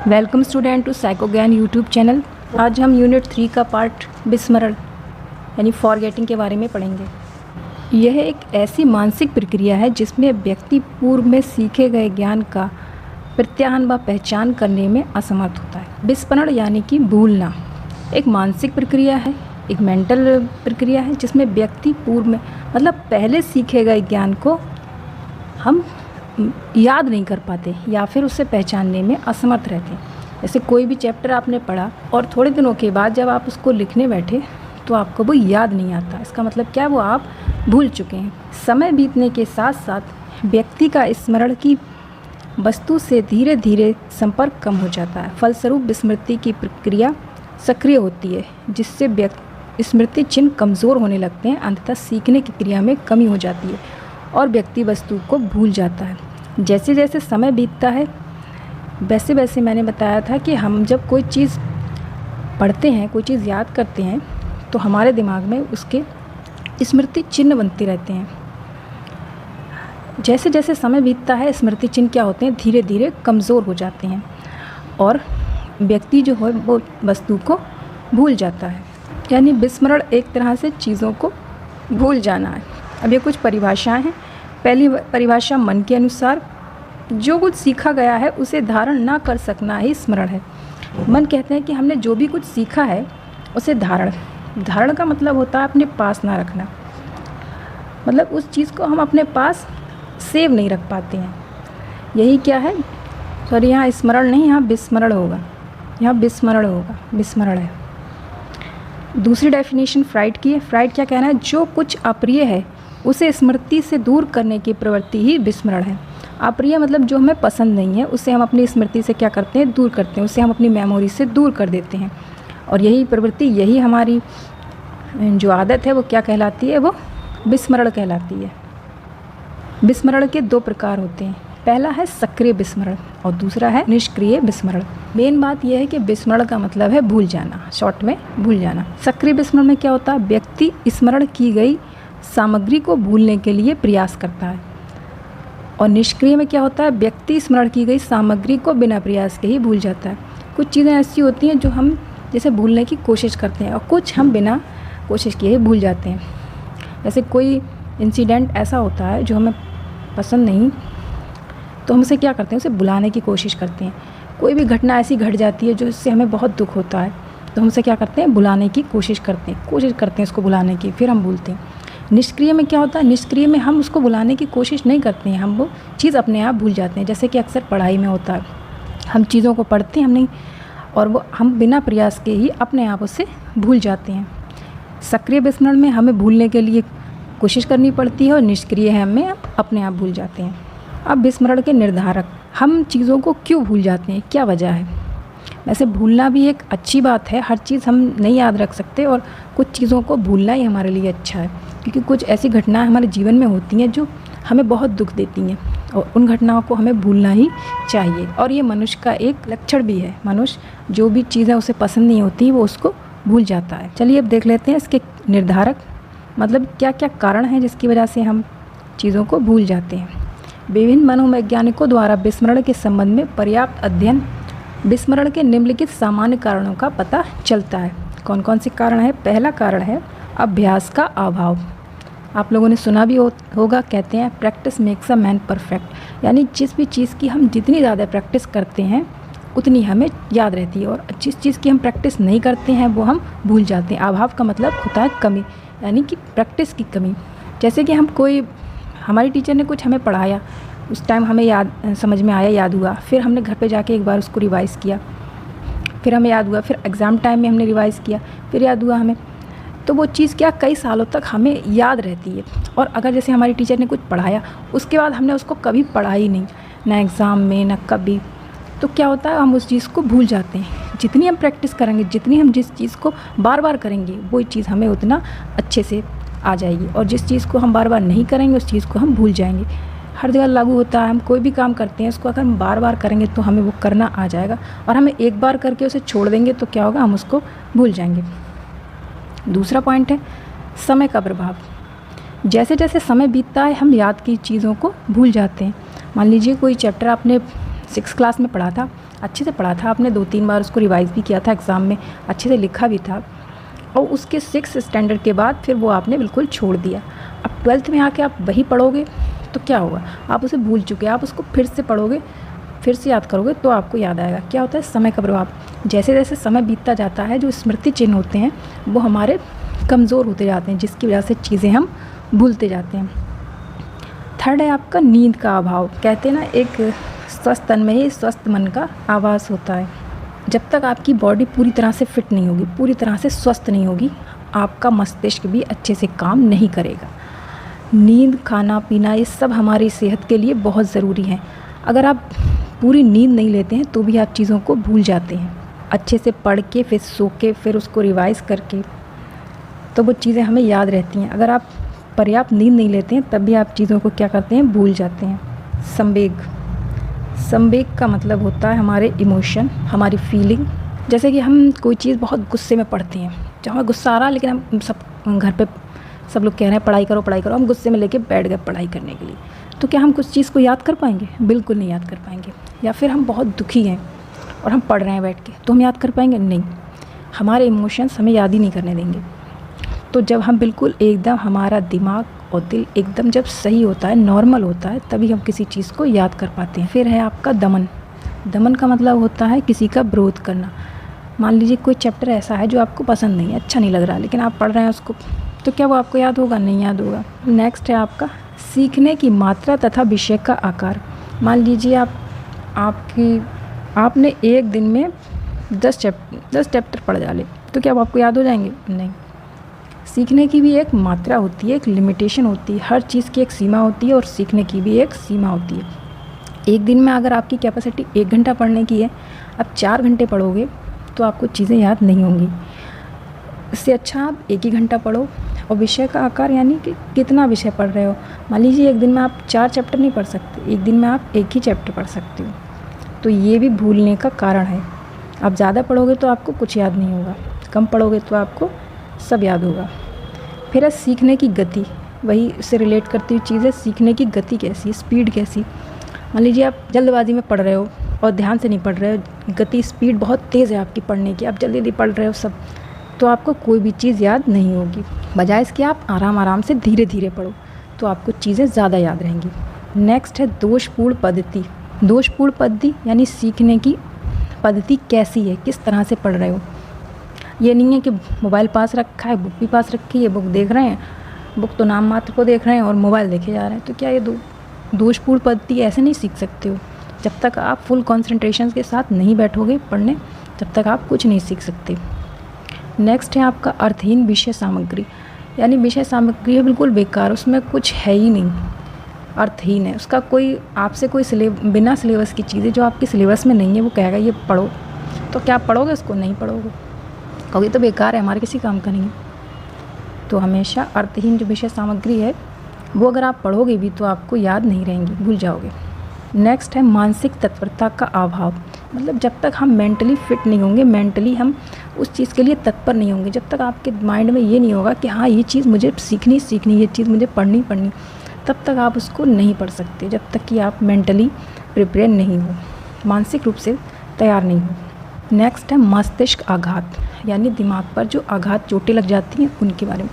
Welcome student to psycho ज्ञान YouTube channel. आज हम यूनिट 3 का पार्ट विस्मरण यानी फॉरगेटिंग के बारे में पढ़ेंगे। यह एक ऐसी मानसिक प्रक्रिया है जिसमें व्यक्ति पूर्व में सीखे गए ज्ञान का प्रत्याहन व पहचान करने में असमर्थ होता है। विस्मरण यानी कि भूलना एक मानसिक प्रक्रिया है, एक मेंटल प्रक्रिया है जिसमें व्यक्ति पूर्व में पहले सीखे गए ज्ञान को हम याद नहीं कर पाते या फिर उसे पहचानने में असमर्थ रहते हैं। जैसे कोई भी चैप्टर आपने पढ़ा और थोड़े दिनों के बाद जब आप उसको लिखने बैठे तो आपको वो याद नहीं आता। इसका मतलब क्या, वो आप भूल चुके हैं। समय बीतने के साथ साथ व्यक्ति का स्मरण की वस्तु से धीरे धीरे संपर्क कम हो जाता है। फलस्वरूप विस्मृति की प्रक्रिया सक्रिय होती है जिससे स्मृति चिन्ह कमज़ोर होने लगते हैं। अंततः सीखने की क्रिया में कमी हो जाती है और व्यक्ति वस्तु को भूल जाता है। जैसे जैसे समय बीतता है वैसे वैसे मैंने बताया था कि हम जब कोई चीज़ पढ़ते हैं, कोई चीज़ याद करते हैं तो हमारे दिमाग में उसके स्मृति चिन्ह बनते रहते हैं। जैसे जैसे समय बीतता है स्मृति चिन्ह क्या होते हैं, धीरे धीरे कमज़ोर हो जाते हैं और व्यक्ति जो है वो वस्तु को भूल जाता है। यानी विस्मरण एक तरह से चीज़ों को भूल जाना है। अब ये कुछ परिभाषाएं हैं। पहली परिभाषा मन के अनुसार जो कुछ सीखा गया है उसे धारण ना कर सकना ही स्मरण है। मन कहते हैं कि हमने जो भी कुछ सीखा है उसे धारण का मतलब होता है अपने पास ना रखना। उस चीज़ को हम अपने पास सेव नहीं रख पाते हैं। यही क्या है, सॉरी यहाँ स्मरण नहीं, यहाँ विस्मरण होगा, यहाँ विस्मरण होगा, विस्मरण है। दूसरी डेफिनेशन फ्राइड की है। फ्राइड क्या कहना है, जो कुछ अप्रिय है उसे स्मृति से दूर करने की प्रवृत्ति ही विस्मरण है। अप्रिय मतलब जो हमें पसंद नहीं है उसे हम अपनी स्मृति से क्या करते हैं, दूर करते हैं, उसे हम अपनी मेमोरी से दूर कर देते हैं। और यही प्रवृत्ति, यही हमारी जो आदत है वो क्या कहलाती है, वो विस्मरण कहलाती है। विस्मरण के दो प्रकार होते हैं। पहला है सक्रिय विस्मरण और दूसरा है निष्क्रिय विस्मरण। मेन बात यह है कि विस्मरण का मतलब है भूल जाना, शॉर्ट में भूल जाना। सक्रिय विस्मरण में क्या होता है, व्यक्ति स्मरण की गई सामग्री को भूलने के लिए प्रयास करता है। और निष्क्रिय में क्या होता है, व्यक्ति स्मरण की गई सामग्री को बिना प्रयास के ही भूल जाता है। कुछ चीज़ें ऐसी होती हैं जो हम जैसे भूलने की कोशिश करते हैं और कुछ हम बिना कोशिश किए ही भूल जाते हैं। जैसे कोई इंसिडेंट ऐसा होता है जो हमें पसंद नहीं तो हम उसे क्या करते हैं, उसे भुलाने की कोशिश करते हैं। कोई भी घटना ऐसी घट जाती है जो इससे हमें बहुत दुख होता है तो हम उसे क्या करते हैं, भुलाने की कोशिश करते हैं उसको भुलाने की, फिर हम भूलते हैं। निष्क्रिय में क्या होता है, निष्क्रिय में हम उसको भुलाने की कोशिश नहीं करते हैं, हम वो चीज़ अपने आप भूल जाते हैं। जैसे कि अक्सर पढ़ाई में होता है, हम चीज़ों को पढ़ते हैं हम नहीं, और वो हम बिना प्रयास के ही अपने आप उससे भूल जाते हैं। सक्रिय विस्मरण में हमें भूलने के लिए कोशिश करनी पड़ती है और निष्क्रिय है हमें अपने आप भूल जाते हैं। अब विस्मरण के निर्धारक, हम चीज़ों को क्यों भूल जाते हैं, क्या वजह है। वैसे भूलना भी एक अच्छी बात है, हर चीज़ हम नहीं याद रख सकते और कुछ चीज़ों को भूलना ही हमारे लिए अच्छा है, क्योंकि कुछ ऐसी घटनाएं हमारे जीवन में होती हैं जो हमें बहुत दुख देती हैं और उन घटनाओं को हमें भूलना ही चाहिए। और ये मनुष्य का एक लक्षण भी है, मनुष्य जो भी चीज़ें उसे पसंद नहीं होती वो उसको भूल जाता है। चलिए अब देख लेते हैं इसके निर्धारक, क्या क्या कारण हैं जिसकी वजह से हम चीज़ों को भूल जाते हैं। विभिन्न मनोवैज्ञानिकों द्वारा विस्मरण के संबंध में पर्याप्त अध्ययन विस्मरण के निम्नलिखित सामान्य कारणों का पता चलता है। कौन कौन से कारण हैं। पहला कारण है अभ्यास का अभाव। आप लोगों ने सुना भी होगा, कहते हैं practice makes a man perfect. यानी जिस भी चीज़ की हम जितनी ज़्यादा प्रैक्टिस करते हैं उतनी हमें याद रहती है, और जिस चीज़ की हम प्रैक्टिस नहीं करते हैं वो हम भूल जाते हैं। अभाव का मतलब होता है कमी, यानी कि प्रैक्टिस की कमी। जैसे कि हमारी टीचर ने कुछ हमें पढ़ाया, उस टाइम हमें याद समझ में आया, याद हुआ, फिर हमने घर पे जाके एक बार उसको रिवाइज़ किया, फिर हमें याद हुआ, फिर एग्ज़ाम टाइम में हमने रिवाइज़ किया, फिर याद हुआ हमें, तो वो चीज़ क्या कई सालों तक हमें याद रहती है। और अगर जैसे हमारी टीचर ने कुछ पढ़ाया उसके बाद हमने उसको कभी पढ़ा ही नहीं, ना एग्ज़ाम में ना कभी, तो क्या होता है, हम उस चीज़ को भूल जाते हैं। जितनी हम प्रैक्टिस करेंगे, जितनी हम जिस चीज़ को बार बार करेंगे वो चीज़ हमें उतना अच्छे से आ जाएगी, और जिस चीज़ को हम बार बार नहीं करेंगे उस चीज़ को हम भूल जाएंगे। हर जगह लागू होता है, हम कोई भी काम करते हैं उसको अगर हम बार बार करेंगे तो हमें वो करना आ जाएगा, और हमें एक बार करके उसे छोड़ देंगे तो क्या होगा, हम उसको भूल जाएंगे। दूसरा पॉइंट है समय का प्रभाव। जैसे जैसे समय बीतता है हम याद की चीज़ों को भूल जाते हैं। मान लीजिए कोई चैप्टर आपने 6th क्लास में पढ़ा था, अच्छे से पढ़ा था आपने, 2-3 बार उसको रिवाइज़ भी किया था, एग्ज़ाम में अच्छे से लिखा भी था, और उसके 6th स्टैंडर्ड के बाद फिर वो आपने बिल्कुल छोड़ दिया। अब 12th में आके आप वही पढ़ोगे तो क्या होगा, आप उसे भूल चुके, आप उसको फिर से पढ़ोगे, फिर से याद करोगे तो आपको याद आएगा। क्या होता है, समय का प्रभाव। जैसे जैसे समय बीतता जाता है, जो स्मृति चिन्ह होते हैं वो हमारे कमज़ोर होते जाते हैं, जिसकी वजह से चीज़ें हम भूलते जाते हैं। थर्ड है आपका नींद का अभाव। कहते हैं ना, एक स्वस्थ तन में ही स्वस्थ मन का आवास होता है। जब तक आपकी बॉडी पूरी तरह से फिट नहीं होगी, पूरी तरह से स्वस्थ नहीं होगी, आपका मस्तिष्क भी अच्छे से काम नहीं करेगा। नींद, खाना पीना, ये सब हमारी सेहत के लिए बहुत ज़रूरी है। अगर आप पूरी नींद नहीं लेते हैं तो भी आप चीज़ों को भूल जाते हैं। अच्छे से पढ़ के फिर सो के फिर उसको रिवाइज़ करके तो वो चीज़ें हमें याद रहती हैं। अगर आप पर्याप्त नींद नहीं लेते हैं तब भी आप चीज़ों को क्या करते हैं, भूल जाते हैं। संवेग। संवेग का मतलब होता है हमारे इमोशन, हमारी फीलिंग। जैसे कि हम कोई चीज़ बहुत गुस्से में पढ़ते हैं, जब हमें गुस्सा आ रहा है, लेकिन हम सब घर पे सब लोग कह रहे हैं पढ़ाई करो पढ़ाई करो, हम गुस्से में लेके बैठ गए पढ़ाई करने के लिए, तो क्या हम कुछ चीज़ को याद कर पाएंगे? बिल्कुल नहीं याद कर पाएंगे। या फिर हम बहुत दुखी हैं और हम पढ़ रहे हैं बैठ के, तो हम याद कर पाएंगे? नहीं, हमारे इमोशंस हमें याद ही नहीं करने देंगे। तो जब हम बिल्कुल एकदम, हमारा दिमाग और दिल एकदम जब सही होता है, नॉर्मल होता है, तभी हम किसी चीज़ को याद कर पाते हैं। फिर है आपका दमन। दमन का मतलब होता है किसी का विरोध करना। मान लीजिए कोई चैप्टर ऐसा है जो आपको पसंद नहीं है, अच्छा नहीं लग रहा, लेकिन आप पढ़ रहे हैं उसको, तो क्या वो आपको याद होगा? नहीं याद होगा। नेक्स्ट है आपका सीखने की मात्रा तथा विषय का आकार। मान लीजिए आपने एक दिन में 10 चैप्टर पढ़ डाले, तो क्या वो आपको याद हो जाएंगे? नहीं। सीखने की भी एक मात्रा होती है, एक लिमिटेशन होती है, हर चीज़ की एक सीमा होती है और सीखने की भी एक सीमा होती है। एक दिन में अगर आपकी कैपेसिटी 1 घंटा पढ़ने की है, आप 4 घंटे पढ़ोगे तो आपको चीज़ें याद नहीं होंगी। इससे अच्छा आप 1 ही घंटा पढ़ो। और विषय का आकार यानी कि कितना विषय पढ़ रहे हो। मान लीजिए एक दिन में आप 4 चैप्टर नहीं पढ़ सकते, एक दिन में आप 1 ही चैप्टर पढ़ सकते हो, तो ये भी भूलने का कारण है। आप ज़्यादा पढ़ोगे तो आपको कुछ याद नहीं होगा, कम पढ़ोगे तो आपको सब याद होगा। फिर है सीखने की गति। वही इससे रिलेट करती हुई चीज़ है, सीखने की गति कैसी, स्पीड कैसी। मान लीजिए आप जल्दबाजी में पढ़ रहे हो और ध्यान से नहीं पढ़ रहे हो, गति स्पीड बहुत तेज़ है आपकी पढ़ने की, आप जल्दी जल्दी पढ़ रहे हो सब, तो आपको कोई भी चीज़ याद नहीं होगी। बजाय इसके आप आराम आराम से धीरे धीरे पढ़ो तो आपको चीज़ें ज़्यादा याद रहेंगी। नेक्स्ट है दोषपूर्ण पद्धति। दोषपूर्ण पद्धति यानी सीखने की पद्धति कैसी है, किस तरह से पढ़ रहे हो। ये नहीं है कि मोबाइल पास रखा है, बुक भी पास रखी है, बुक देख रहे हैं, बुक तो नाम मात्र को देख रहे हैं और मोबाइल देखे जा रहे हैं, तो क्या ये दोषपूर्ण पद्धति ऐसे नहीं सीख सकते हो। जब तक आप फुल कॉन्सेंट्रेशन के साथ नहीं बैठोगे पढ़ने, तब तक आप कुछ नहीं सीख सकते। नेक्स्ट है आपका अर्थहीन विषय सामग्री। यानी विषय सामग्री है बिल्कुल बेकार, उसमें कुछ है ही नहीं, अर्थहीन है, उसका कोई आपसे कोई बिना सिलेबस की चीज़ें जो आपके सिलेबस में नहीं है वो कहेगा ये पढ़ो, तो क्या आप पढ़ोगे उसको? नहीं पढ़ोगे, कहोगे तो बेकार है, हमारे किसी काम का नहीं है। तो हमेशा अर्थहीन जो विषय सामग्री है वो अगर आप पढ़ोगे भी तो आपको याद नहीं रहेंगी, भूल जाओगे। नेक्स्ट है मानसिक तत्परता का अभाव। मतलब जब तक हम मेंटली फिट नहीं होंगे, मेंटली हम उस चीज़ के लिए तत्पर नहीं होंगे, जब तक आपके माइंड में ये नहीं होगा कि हाँ ये चीज़ मुझे सीखनी, ये चीज़ मुझे पढ़नी, तब तक आप उसको नहीं पढ़ सकते, जब तक कि आप मेंटली प्रिपेयर नहीं हो, मानसिक रूप से तैयार नहीं हो। नेक्स्ट है मस्तिष्क आघात। यानी दिमाग पर जो आघात, चोटें लग जाती हैं उनके बारे में।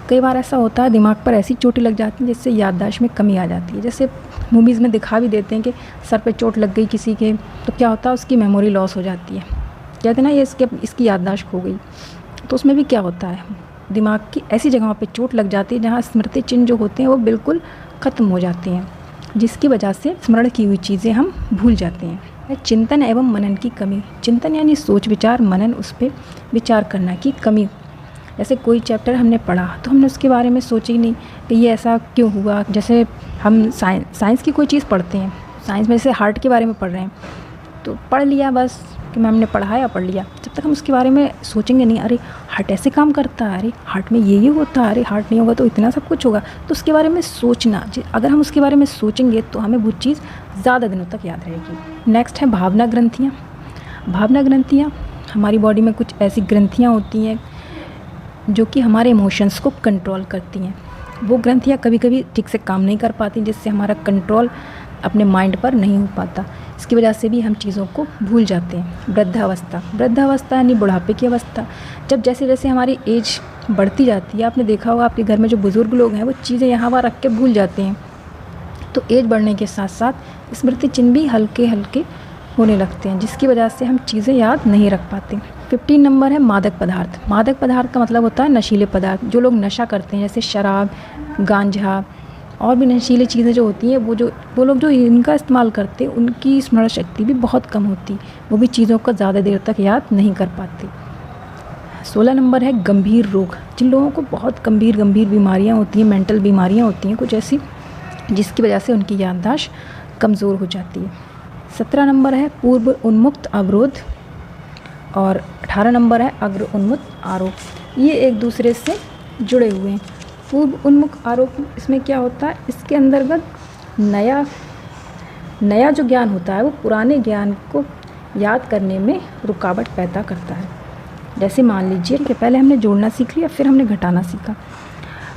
कई बार ऐसा होता है दिमाग पर ऐसी चोटें लग जाती हैं जिससे याददाश्त में कमी आ जाती है। जैसे मूवीज़ में दिखा भी देते हैं कि सर पे चोट लग गई किसी के, तो क्या होता है उसकी मेमोरी लॉस हो जाती है, कहते हैं ना ये इसकी याददाश्त खो गई। तो उसमें भी क्या होता है, दिमाग की ऐसी जगहों पे चोट लग जाती है जहाँ स्मृति चिन्ह जो होते हैं वो बिल्कुल ख़त्म हो जाते हैं, जिसकी वजह से स्मरण की हुई चीज़ें हम भूल जाते हैं। चिंतन एवं मनन की कमी। चिंतन यानी सोच विचार, मनन उस पर विचार करना की कमी। जैसे कोई चैप्टर हमने पढ़ा तो हमने उसके बारे में सोचा ही नहीं कि ये ऐसा क्यों हुआ। जैसे हम साइंस की कोई चीज़ पढ़ते हैं, साइंस में जैसे हार्ट के बारे में पढ़ रहे हैं, तो पढ़ लिया बस कि मैम ने पढ़ाया, पढ़ लिया। जब तक हम उसके बारे में सोचेंगे नहीं, अरे हार्ट ऐसे काम करता है, अरे हार्ट में ये होता है, अरे हार्ट नहीं होगा तो इतना सब कुछ होगा, तो उसके बारे में सोचना, अगर हम उसके बारे में सोचेंगे तो हमें वो चीज़ ज़्यादा दिनों तक याद रहेगी। नेक्स्ट है भावना ग्रंथियाँ। भावना ग्रंथियाँ, हमारी बॉडी में कुछ ऐसी ग्रंथियाँ होती हैं जो कि हमारे इमोशंस को कंट्रोल करती हैं। वो ग्रंथियाँ कभी कभी ठीक से काम नहीं कर पाती, जिससे हमारा कंट्रोल अपने माइंड पर नहीं हो पाता। इसकी वजह से भी हम चीज़ों को भूल जाते हैं। वृद्धावस्था यानी बुढ़ापे की अवस्था। जब जैसे जैसे हमारी एज बढ़ती जाती है, आपने देखा होगा आपके घर में जो बुज़ुर्ग लोग हैं वो चीज़ें यहाँ वहाँ रख के भूल जाते हैं। तो एज बढ़ने के साथ साथ स्मृति चिन्ह भी हल्के हल्के होने लगते हैं, जिसकी वजह से हम चीज़ें याद नहीं रख पाते। 15 नंबर है मादक पदार्थ। मादक पदार्थ का मतलब होता है नशीले पदार्थ। जो लोग नशा करते हैं जैसे शराब, गांजा और भी नशीली चीज़ें जो होती हैं, वो लोग जो इनका इस्तेमाल करते हैं उनकी स्मरण शक्ति भी बहुत कम होती, वो भी चीज़ों को ज़्यादा देर तक याद नहीं कर पाते। 16 नंबर है गंभीर रोग। जिन लोगों को बहुत गंभीर बीमारियाँ होती हैं, मेंटल बीमारियाँ होती हैं कुछ ऐसी, जिसकी वजह से उनकी याददाश्त कमज़ोर हो जाती है। 17 नंबर है पूर्व उन्मुक्त अवरोध और 18 नंबर है अग्र उन्मुक्त आरोप। ये एक दूसरे से जुड़े हुए हैं। पूर्व उन्मुख आरोप, इसमें क्या होता है, इसके अंतर्गत नया जो ज्ञान होता है वो पुराने ज्ञान को याद करने में रुकावट पैदा करता है। जैसे मान लीजिए कि पहले हमने जोड़ना सीख लिया, फिर हमने घटाना सीखा,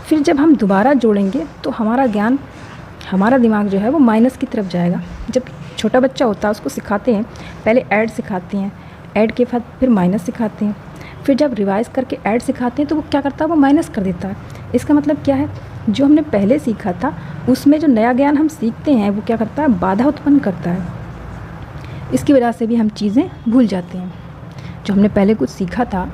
फिर जब हम दोबारा जोड़ेंगे तो हमारा दिमाग जो है वो माइनस की तरफ जाएगा। जब छोटा बच्चा होता है उसको सिखाते हैं, पहले ऐड सिखाते हैं, ऐड के बाद फिर माइनस सिखाते हैं, फिर जब रिवाइज़ करके ऐड सिखाते हैं तो वो क्या करता है, वो माइनस कर देता है। इसका मतलब क्या है, जो हमने पहले सीखा था उसमें जो नया ज्ञान हम सीखते हैं वो क्या करता है, बाधा उत्पन्न करता है। इसकी वजह से भी हम चीज़ें भूल जाते हैं। जो हमने पहले कुछ सीखा था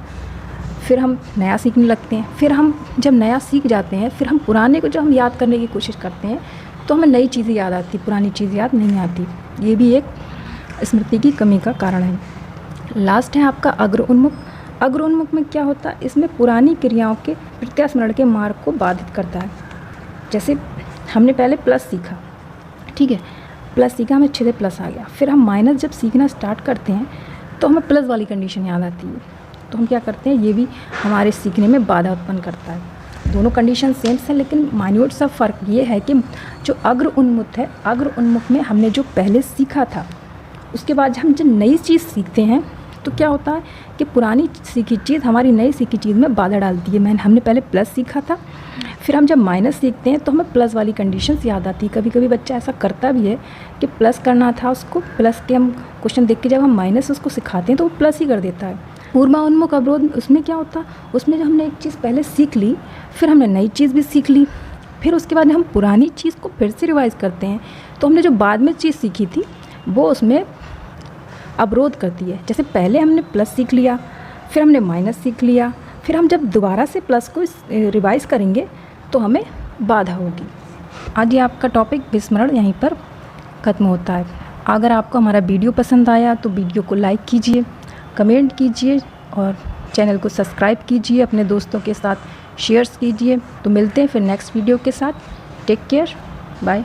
फिर हम नया सीखने लगते हैं, फिर हम जब नया सीख जाते हैं फिर हम पुराने को जब हम याद करने की कोशिश करते हैं तो हमें नई चीज़ें याद आती, पुरानी चीज़ याद नहीं आती। ये भी एक स्मृति की कमी का कारण है। लास्ट है आपका अग्र उन्मुख। अग्र उन्मुख में क्या होता है, इसमें पुरानी क्रियाओं के प्रत्यास्मरण के मार्ग को बाधित करता है। जैसे हमने पहले प्लस सीखा, ठीक है, प्लस सीखा, हमें अच्छे से प्लस आ गया, फिर हम माइनस जब सीखना स्टार्ट करते हैं तो हमें प्लस वाली कंडीशन याद आती है, तो हम क्या करते हैं, ये भी हमारे सीखने में बाधा उत्पन्न करता है। दोनों कंडीशन सेम है, लेकिन माइन्यूट सा फ़र्क ये है कि जो अग्र उन्मुख है, अग्र उन्मुख में हमने जो पहले सीखा था उसके बाद हम जब नई चीज़ सीखते हैं तो क्या होता है कि पुरानी सीखी चीज़ हमारी नई सीखी चीज़ में बाधा डालती है। हमने पहले प्लस सीखा था, फिर हम जब माइनस सीखते हैं तो हमें प्लस वाली कंडीशंस याद आती है। कभी कभी बच्चा ऐसा करता भी है कि प्लस करना था उसको, प्लस के हम क्वेश्चन देख के जब हम माइनस उसको सिखाते हैं तो वो प्लस ही कर देता है। पूर्वान्मुख अवरोध, उसमें क्या होता है, उसमें जब हमने एक चीज़ पहले सीख ली, फिर हमने नई चीज़ भी सीख ली, फिर उसके बाद हम पुरानी चीज़ को फिर से रिवाइज़ करते हैं तो हमने जो बाद में चीज़ सीखी थी वो उसमें अवरोध करती है। जैसे पहले हमने प्लस सीख लिया, फिर हमने माइनस सीख लिया, फिर हम जब दोबारा से प्लस को रिवाइज़ करेंगे तो हमें बाधा होगी। आज ये आपका टॉपिक विस्मरण यहीं पर ख़त्म होता है। अगर आपको हमारा वीडियो पसंद आया तो वीडियो को लाइक कीजिए, कमेंट कीजिए और चैनल को सब्सक्राइब कीजिए, अपने दोस्तों के साथ शेयर्स कीजिए। तो मिलते हैं फिर नेक्स्ट वीडियो के साथ। Take care, bye.